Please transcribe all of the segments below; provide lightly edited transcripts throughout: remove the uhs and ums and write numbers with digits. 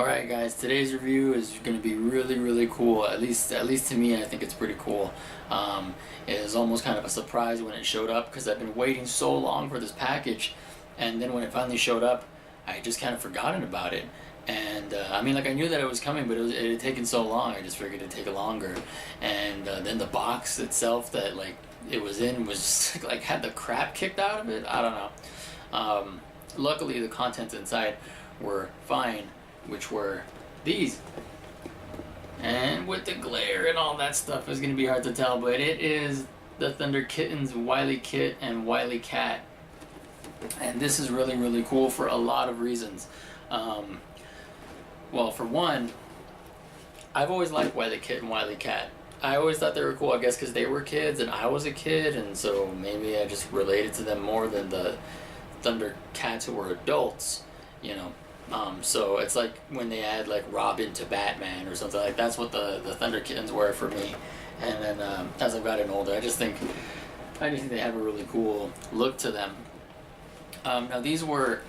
Alright guys, today's review is going to be really cool. At least to me, I think it's pretty cool. It was almost kind of a surprise when it showed up because I've been waiting so long for this package, and then when it finally showed up, I just kind of forgotten about it. And I mean, like, I knew that it was coming, but it had taken so long, I just figured it'd take longer. And then the box itself that like it was in was just like had the crap kicked out of it. I don't know. Luckily the contents inside were fine, which were these. And with the glare and all that stuff, it's going to be hard to tell, but it is the Thundercats Wily Kit and Wily Cat. And this is really cool for a lot of reasons. Well, for one, I've always liked Wily Kit and Wily Cat. I always thought they were cool, I guess because they were kids and I was a kid, and so maybe I just related to them more than the Thundercats who were adults, you know. So it's like when they add like Robin to Batman or something, like that's what the Thunderkittens were for me. And then as I've gotten older, I just think they have a really cool look to them. Now these were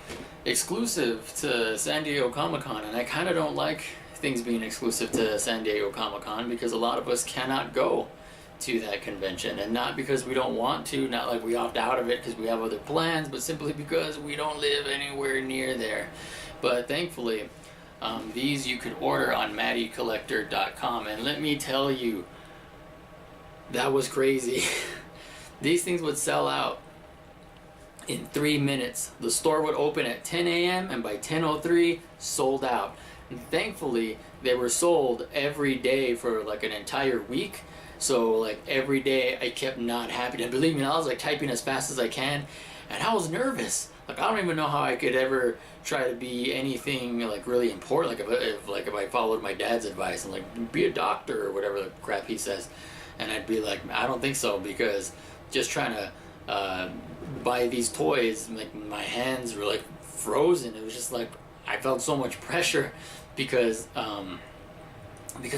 exclusive to San Diego Comic-Con, and I kind of don't like things being exclusive to San Diego Comic-Con because a lot of us cannot go to that convention, and not because we don't want to, not like we opt out of it because we have other plans, but simply because we don't live anywhere near there. But thankfully, these you could order on MattyCollector.com, and let me tell you, that was crazy. These things would sell out in 3 minutes. The store would open at 10 a.m. and by 10:03, sold out. And thankfully, they were sold every day for like an entire week. So like every day I kept not happy. And believe me, I was like typing as fast as I can, and I was nervous. Like, I don't even know how I could ever try to be anything like really important. Like if I followed my dad's advice and like be a doctor or whatever the crap he says, and I'd be like, I don't think so, because just trying to buy these toys, like my hands were like frozen. It was just like I felt so much pressure because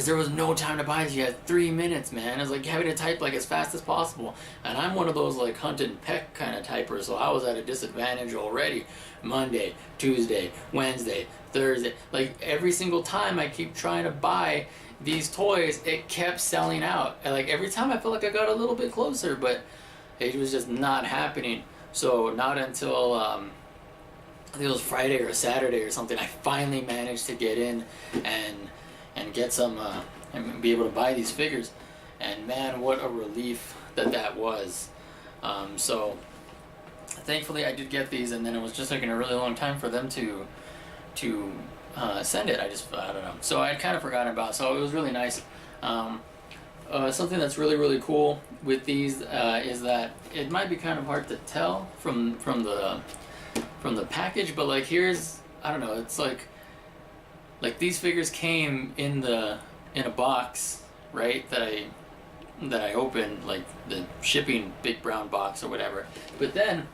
there was no time to buy this. You had 3 minutes, man. It was like having to type like as fast as possible. And I'm one of those like hunt and peck kind of typers, so I was at a disadvantage already. Monday, Tuesday, Wednesday, Thursday. Like every single time I keep trying to buy these toys, it kept selling out. And like every time I felt like I got a little bit closer, but it was just not happening. So not until I think it was Friday or Saturday or something, I finally managed to get in and get some and be able to buy these figures. And man, what a relief that was. So thankfully I did get these, and then it was just taking a really long time for them to send it. I don't know. So I kind of forgotten about it. So it was really nice. Something that's really cool with these is that it might be kind of hard to tell from the package, but like here's, I don't know, it's like these figures came in a box, right, that I opened, like the shipping big brown box or whatever. But then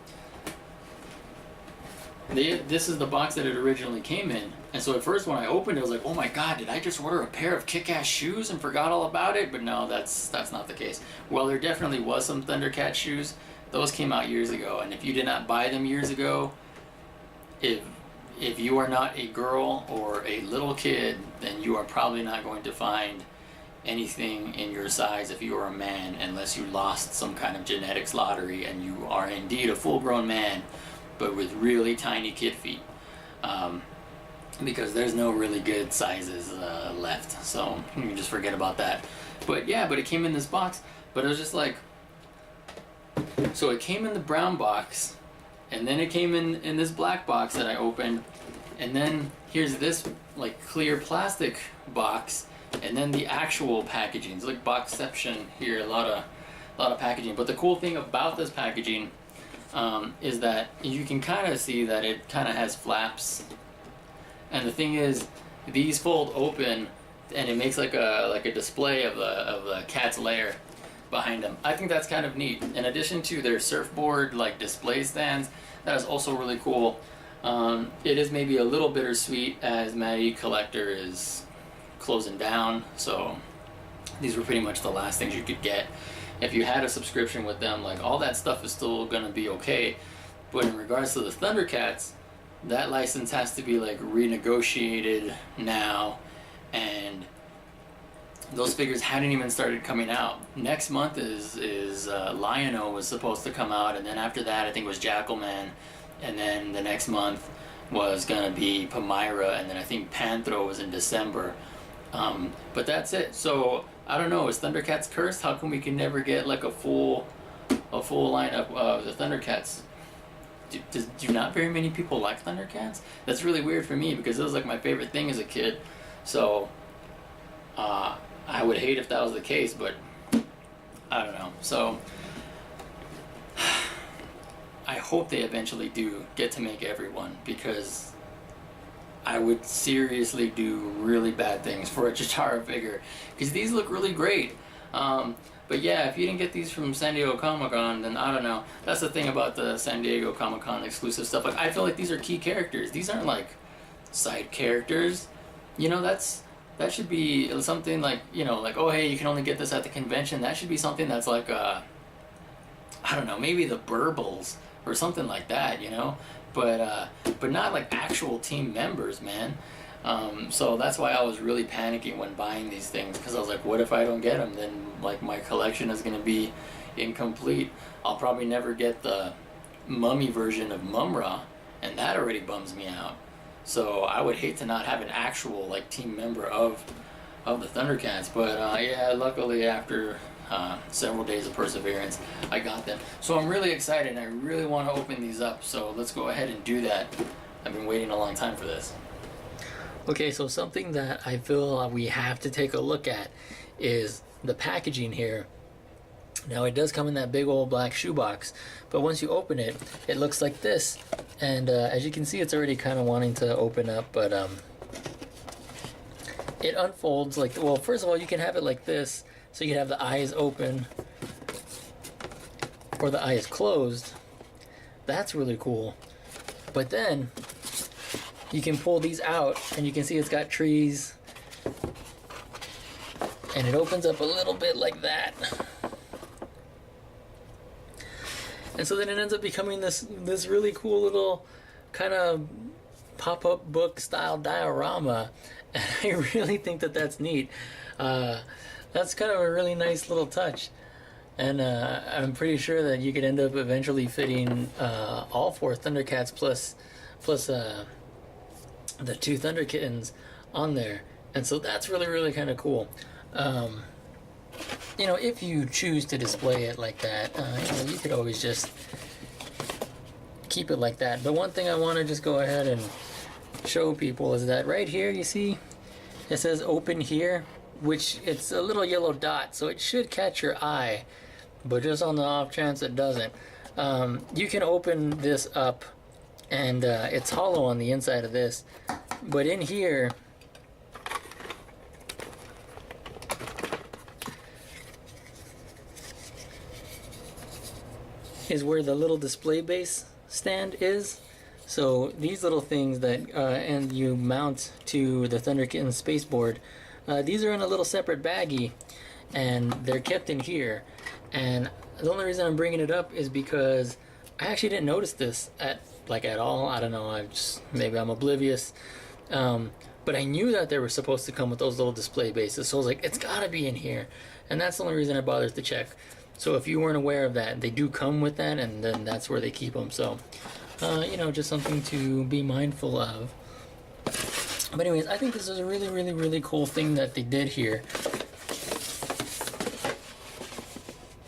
this is the box that it originally came in. And so at first when I opened it, I was like, oh my god, did I just order a pair of kick-ass shoes and forgot all about it? But no, that's not the case. Well, there definitely was some Thundercat shoes. Those came out years ago, and if you did not buy them years ago, if you are not a girl or a little kid, then you are probably not going to find anything in your size if you are a man, unless you lost some kind of genetics lottery and you are indeed a full-grown man, but with really tiny kid feet. Because there's no really good sizes left, so you can just forget about that. But yeah, but it came in this box, but it was just like, so it came in the brown box, and then it came in this black box that I opened, and then here's this like clear plastic box, and then the actual packaging. It's like boxception here, a lot of packaging. But the cool thing about this packaging is that you can kind of see that it kind of has flaps, and the thing is, these fold open, and it makes like a display of the cat's lair behind them. I think that's kind of neat. In addition to their surfboard like display stands, that is also really cool. It is maybe a little bittersweet as MattyCollector is closing down, so these were pretty much the last things you could get. If you had a subscription with them, like all that stuff is still gonna be okay. But in regards to the Thundercats, that license has to be like renegotiated now, and those figures hadn't even started coming out. Next month is Lion-O was supposed to come out, and then after that I think it was Jackalman, and then the next month was gonna be Palmyra, and then I think Panthro was in December. But that's it. So I don't know. Is Thundercats cursed? How come we can never get like a full lineup of the Thundercats? Do not very many people like Thundercats? That's really weird for me because it was like my favorite thing as a kid. So I would hate if that was the case, but I don't know. So I hope they eventually do get to make everyone, because I would seriously do really bad things for a Chitara figure, because these look really great. But yeah, if you didn't get these from San Diego Comic-Con, then I don't know. That's the thing about the San Diego Comic-Con exclusive stuff. Like, I feel like these are key characters. These aren't like side characters. You know, that should be something like, you know, like, oh hey, you can only get this at the convention. That should be something that's like I don't know, maybe the Burbles or something like that, you know. But not like actual team members, man. So that's why I was really panicking when buying these things, because I was like, what if I don't get them? Then like my collection is going to be incomplete. I'll probably never get the mummy version of Mumra, and that already bums me out. So I would hate to not have an actual like team member of the Thundercats. But yeah, luckily after several days of perseverance, I got them. So I'm really excited, and I really want to open these up. So let's go ahead and do that. I've been waiting a long time for this. Okay, so something that I feel we have to take a look at is the packaging here. Now it does come in that big old black shoebox, but once you open it, it looks like this. And as you can see, it's already kind of wanting to open up, but it unfolds like, well, first of all, you can have it like this, so you can have the eyes open or the eyes closed. That's really cool. But then you can pull these out, and you can see it's got trees, and it opens up a little bit like that. And so then it ends up becoming this really cool little kind of pop-up book style diorama, and I really think that that's neat. That's kind of a really nice little touch, and I'm pretty sure that you could end up eventually fitting all four Thundercats plus the two Thunder Kittens on there, and so that's really kind of cool. You know, if you choose to display it like that, you know, you could always just keep it like that. But one thing I want to just go ahead and show people is that right here, you see, it says open here, which it's a little yellow dot, so it should catch your eye, but just on the off chance it doesn't, you can open this up, and it's hollow on the inside of this, but in here is where the little display base stand is. So these little things that and you mount to the Thunder Kitten Spaceboard, these are in a little separate baggie, and they're kept in here. And the only reason I'm bringing it up is because I actually didn't notice this at all. I don't know, maybe I'm oblivious. But I knew that they were supposed to come with those little display bases, so I was like, it's gotta be in here. And that's the only reason I bothered to check. So if you weren't aware of that, they do come with that, and then that's where they keep them. So, you know, just something to be mindful of. But anyways, I think this is a really cool thing that they did here.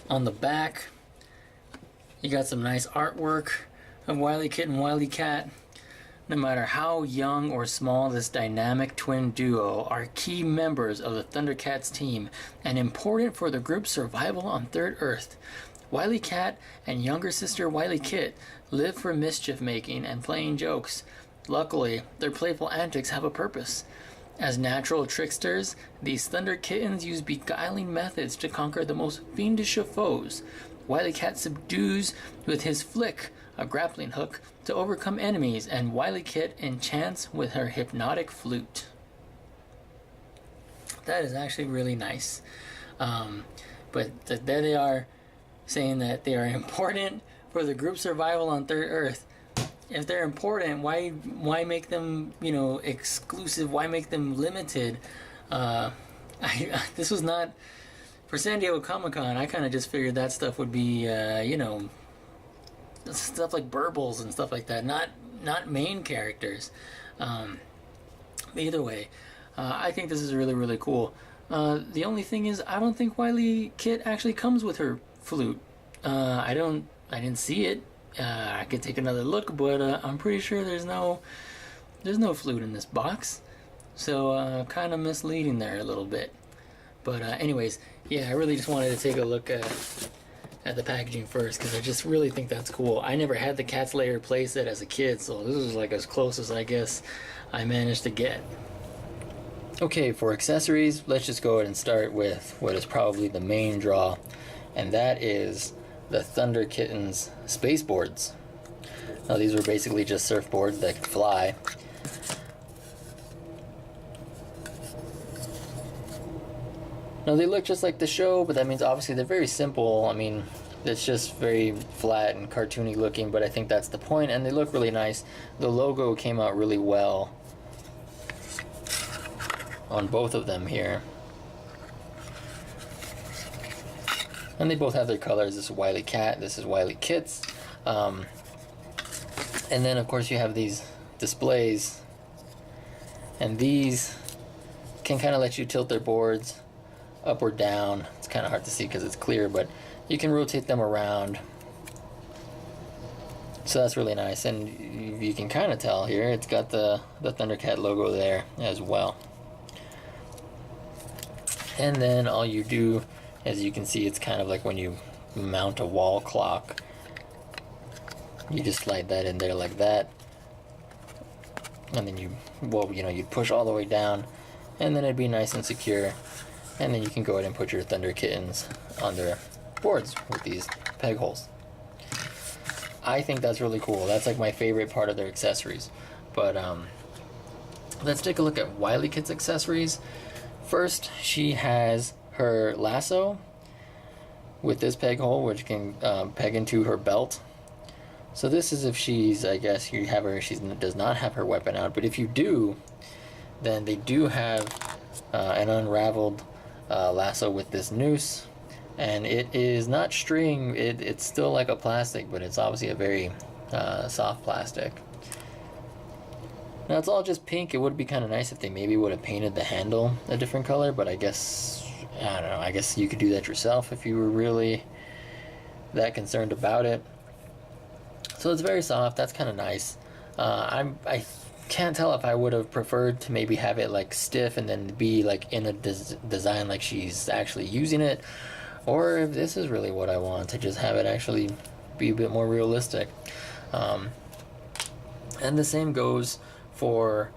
On the back, you got some nice artwork of Wily Kit and Wily Cat. No matter how young or small, this dynamic twin duo are key members of the Thundercats team and important for the group's survival on Third Earth. Wily Cat and younger sister Wily Kit live for mischief making and playing jokes. Luckily, their playful antics have a purpose. As natural tricksters, these Thunder Kittens use beguiling methods to conquer the most fiendish of foes. Wily Cat subdues with his flick, a grappling hook, to overcome enemies, and Wily Kit enchants with her hypnotic flute. That is actually really nice. But there they are, saying that they are important for the group's survival on Third Earth. If they're important, why make them, you know, exclusive? Why make them limited? This was not for San Diego Comic-Con. I kind of just figured that stuff would be, you know, stuff like burbles and stuff like that, not main characters. Either way, I think this is really, really cool. The only thing is, I don't think Wily Kit actually comes with her flute. I didn't see it. I could take another look, but I'm pretty sure there's no flute in this box. So kind of misleading there a little bit. But anyways, yeah, I really just wanted to take a look at the packaging first, because I just really think that's cool. I never had the Cat's Lair playset as a kid, so this is like as close as I guess I managed to get. Okay, for accessories, let's just go ahead and start with what is probably the main draw, and that is the Thunder Kittens spaceboards. Now these were basically just surfboards that could fly. Now they look just like the show, but that means obviously they're very simple. I mean, it's just very flat and cartoony looking, but I think that's the point, and they look really nice. The logo came out really well on both of them here. And they both have their colors. This is Wily Cat, this is Wily Kits. And then of course you have these displays, and these can kind of let you tilt their boards up or down. It's kind of hard to see because it's clear, but you can rotate them around. So that's really nice, and you can kind of tell here it's got the Thundercat logo there as well. And then all you do, as you can see, it's kind of like when you mount a wall clock. You just slide that in there like that, and then you'd push all the way down, and then it'd be nice and secure. And then you can go ahead and put your Thunder Kittens on their boards with these peg holes. I think that's really cool. That's like my favorite part of their accessories. But let's take a look at Wily Kit's accessories. First, she has her lasso with this peg hole, which can peg into her belt. So this is if she's, I guess she does not have her weapon out. But if you do, then they do have an unraveled lasso with this noose, and it is not string. It's still like a plastic, but it's obviously a very soft plastic. Now it's all just pink. It would be kind of nice if they maybe would have painted the handle a different color, but I guess, I don't know, I guess you could do that yourself if you were really that concerned about it. So it's very soft. That's kind of nice. I can't tell if I would have preferred to maybe have it like stiff and then be like in a design like she's actually using it, or if this is really what I want, to just have it actually be a bit more realistic. And the same goes for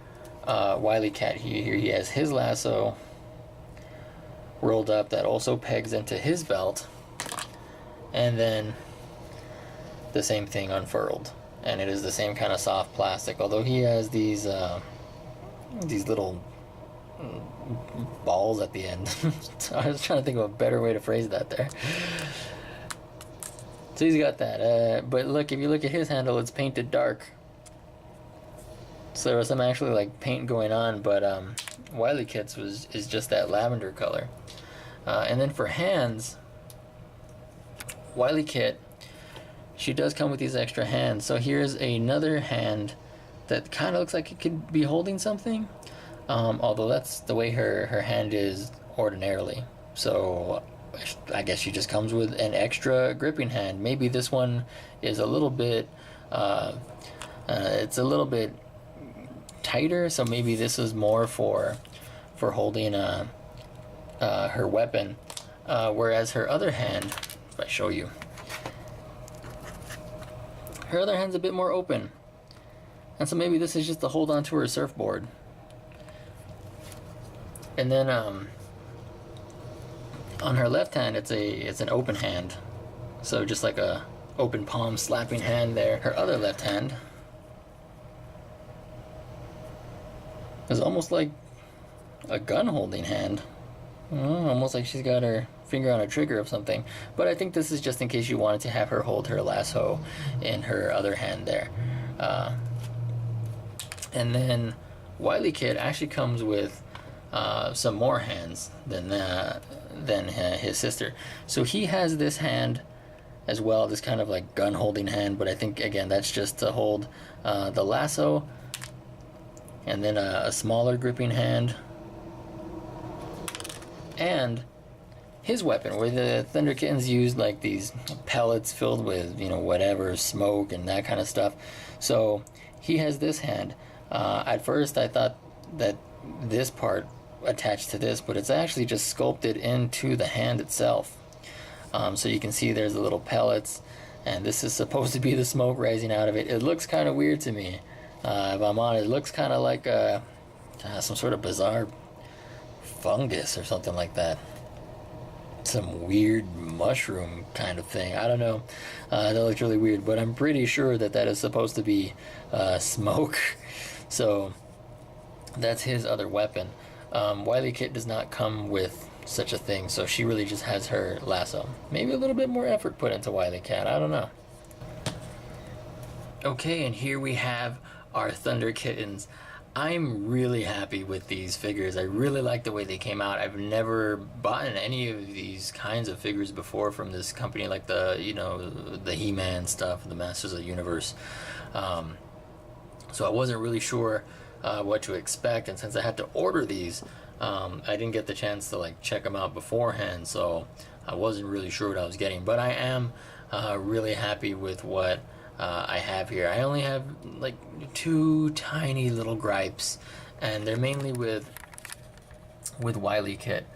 Wily Cat here. He has his lasso rolled up that also pegs into his belt, and then the same thing unfurled. And it is the same kind of soft plastic, although he has these little balls at the end. I was trying to think of a better way to phrase that there. So he's got that. But look, if you look at his handle, it's painted dark. So there was some actually like paint going on, but Wily Kit's is just that lavender color. And then for hands, Wily Kit, she does come with these extra hands. So here's another hand that kind of looks like it could be holding something, although that's the way her hand is ordinarily. So I guess she just comes with an extra gripping hand. Maybe this one is a little bit, it's a little bit tighter, so maybe this is more for holding her weapon, whereas her other hand, if I show you, her other hand's a bit more open, and so maybe this is just to hold on to her surfboard. And then on her left hand, it's an open hand, so just like a open palm slapping hand there. Her other left hand is almost like a gun holding hand, almost like she's got her finger on a trigger of something. But I think this is just in case you wanted to have her hold her lasso in her other hand there. And then Wily Kid actually comes with some more hands than his sister. So he has this hand as well, this kind of like gun holding hand, but I think again that's just to hold the lasso, and then a smaller gripping hand, and his weapon, where the Thunder Kittens used like these pellets filled with, you know, whatever, smoke and that kind of stuff. So he has this hand. At first I thought that this part attached to this, but it's actually just sculpted into the hand itself. So you can see there's the little pellets, and this is supposed to be the smoke rising out of it. It looks kind of weird to me. If I'm honest, it looks kind of like some sort of bizarre fungus or something like that. Some weird mushroom kind of thing. I don't know. That looks really weird, but I'm pretty sure that that is supposed to be smoke. So that's his other weapon. Wily Kit does not come with such a thing, so she really just has her lasso. Maybe a little bit more effort put into Wily Cat, I don't know. Okay, and here we have our Thunder Kittens. I'm really happy with these figures. I really like the way they came out. I've never bought any of these kinds of figures before from this company, like the, you know, the He-Man stuff, the Masters of the Universe. So I wasn't really sure what to expect, and since I had to order these, I didn't get the chance to like check them out beforehand, so I wasn't really sure what I was getting. But I am really happy with what I have here. I only have like 2 tiny little gripes, and they're mainly with Wily Kit.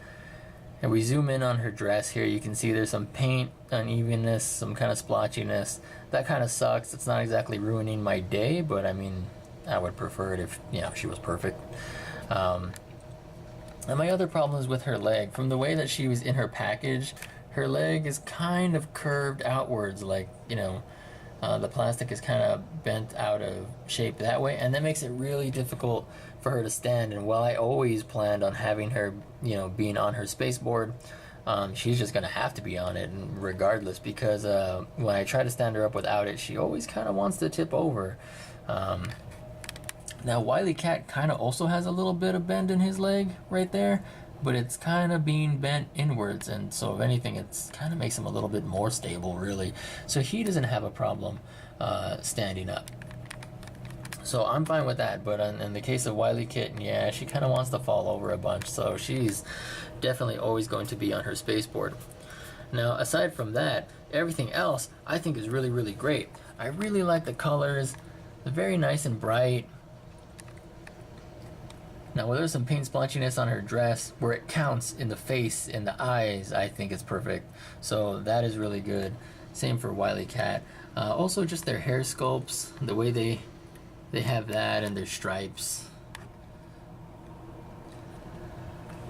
And we zoom in on her dress here, you can see there's some paint unevenness, some kind of splotchiness. That kind of sucks. It's not exactly ruining my day, but I mean, I would prefer it if, you know, she was perfect. And my other problem is with her leg. From the way that she was in her package, her leg is kind of curved outwards, like, you know, the plastic is kind of bent out of shape that way, and that makes it really difficult for her to stand. And while I always planned on having her, you know, being on her spacepboard, she's just gonna have to be on it regardless, because when I try to stand her up without it, she always kind of wants to tip over. Now Wily Cat kind of also has a little bit of bend in his leg right there, but it's kind of being bent inwards, and so if anything, it's kind of makes him a little bit more stable, really. So he doesn't have a problem standing up. So I'm fine with that, but in the case of Wily Kitten, yeah, she kind of wants to fall over a bunch, so she's definitely always going to be on her spacepboard. Now, aside from that, everything else I think is really, really great. I really like the colors. They're very nice and bright. Now, where there's some paint splotchiness on her dress, where it counts in the face, in the eyes, I think it's perfect. So that is really good. Same for Wily Cat. Also, just their hair sculpts, the way they have that, and their stripes.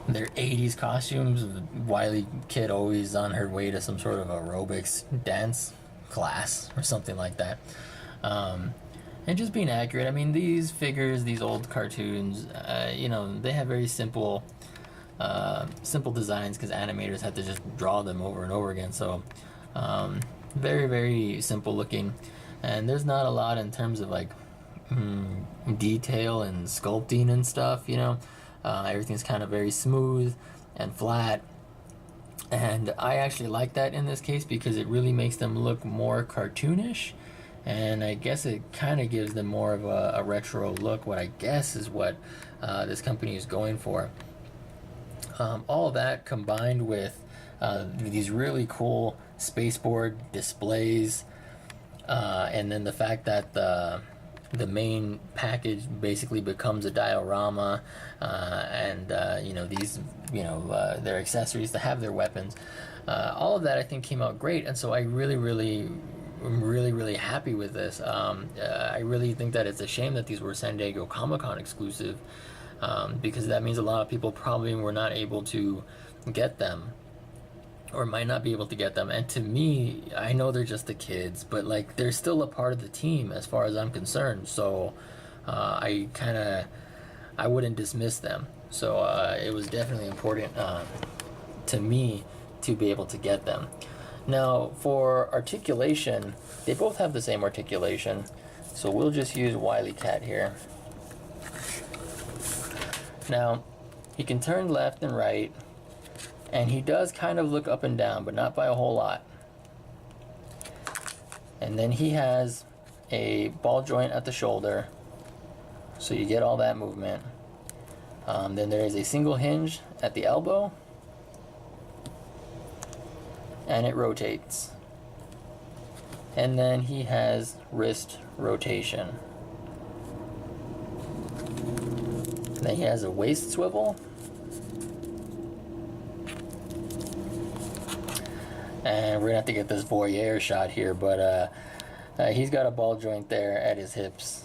Their 80s costumes, Wily Kid always on her way to some sort of aerobics dance class or something like that. And just being accurate. I mean, these figures, these old cartoons, you know, they have very simple designs, because animators have to just draw them over and over again. So very, very simple looking, and there's not a lot in terms of like detail and sculpting and stuff, you know. Everything's kind of very smooth and flat, and I actually like that in this case, because it really makes them look more cartoonish, and I guess it kind of gives them more of a retro look, what I guess is what this company is going for. All of that combined with these really cool spacepboard displays, and then the fact that the main package basically becomes a diorama, and you know, these, you know, their accessories to have their weapons, all of that I think came out great, and so I I'm really happy with this. I really think that it's a shame that these were San Diego Comic-Con exclusive, because that means a lot of people probably were not able to get them, or might not be able to get them. And to me, I know they're just the kids, but like, they're still a part of the team as far as I'm concerned. So I wouldn't dismiss them. So it was definitely important to me to be able to get them. Now, for articulation, they both have the same articulation. So we'll just use Wily Cat here. Now, he can turn left and right, and he does kind of look up and down, but not by a whole lot. And then he has a ball joint at the shoulder, so you get all that movement. Then there is a single hinge at the elbow, and it rotates. And then he has wrist rotation. Then he has a waist swivel. And we're gonna have to get this voyeur shot here, but he's got a ball joint there at his hips.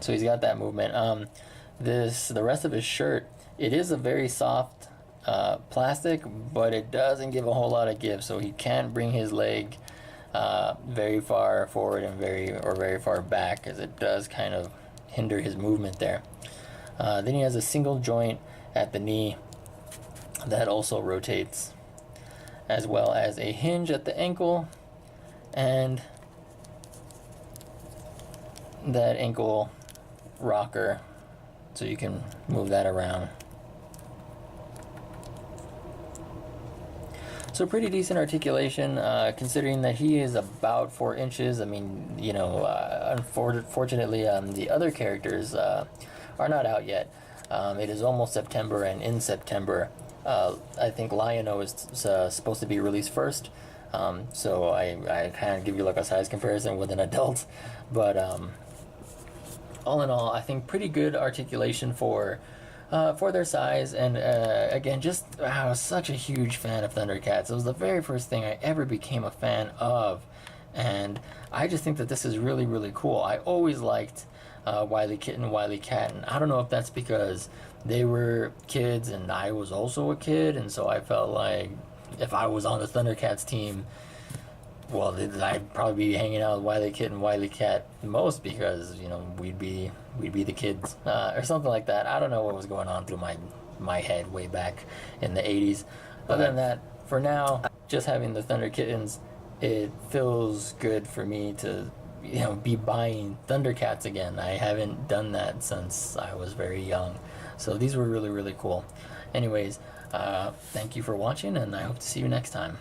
So he's got that movement. The rest of his shirt, it is a very soft plastic, but it doesn't give a whole lot of give, so he can't bring his leg very far forward and very far back, as it does kind of hinder his movement there. Then he has a single joint at the knee that also rotates, as well as a hinge at the ankle and that ankle rocker, so you can move that around. So pretty decent articulation, considering that he is about 4 inches. I mean, you know, unfortunately, the other characters are not out yet. It is almost September, and in September, I think Lion-O is supposed to be released first. So I kind of give you like a size comparison with an adult, but all in all, I think pretty good articulation for their size. And again, just I was such a huge fan of Thundercats. It was the very first thing I ever became a fan of, and I just think that this is really, really cool. I always liked Wily Kitten, Wily Cat, and I don't know if that's because they were kids and I was also a kid, and so I felt like if I was on the Thundercats team, well, I'd probably be hanging out with Wily Kitten, Wily Cat most, because, you know, we'd be the kids, or something like that. I don't know what was going on through my head way back in the 80s. Other than that, for now, just having the Thunder Kittens, it feels good for me to, you know, be buying Thundercats again. I haven't done that since I was very young. So these were really, really cool. Anyways, thank you for watching, and I hope to see you next time.